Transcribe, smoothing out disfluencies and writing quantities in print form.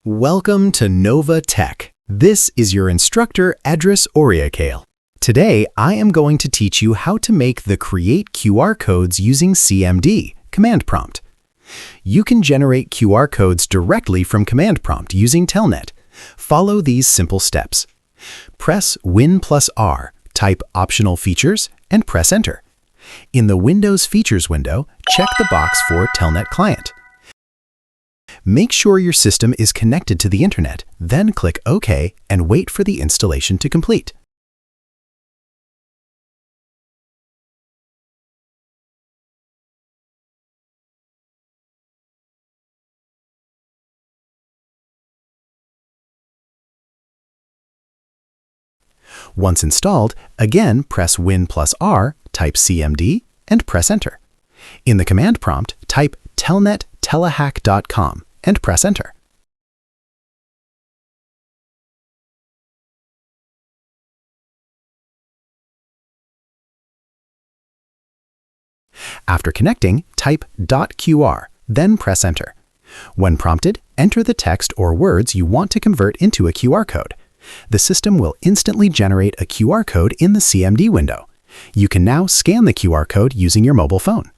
Welcome to Nova Tech. This is your instructor, Edris Oriakale. Today, I am going to teach you how to make the Create QR codes using CMD, Command Prompt. You can generate QR codes directly from Command Prompt using Telnet. Follow these simple steps. Press Win+R, type Optional Features, and press Enter. In the Windows Features window, check the box for Telnet Client. Make sure your system is connected to the internet, then click OK and wait for the installation to complete. Once installed, again press Win+R, type CMD, and press Enter. In the command prompt, type telnet-telehack.com and press Enter. After connecting, type .qr, then press Enter. When prompted, enter the text or words you want to convert into a QR code. The system will instantly generate a QR code in the CMD window. You can now scan the QR code using your mobile phone.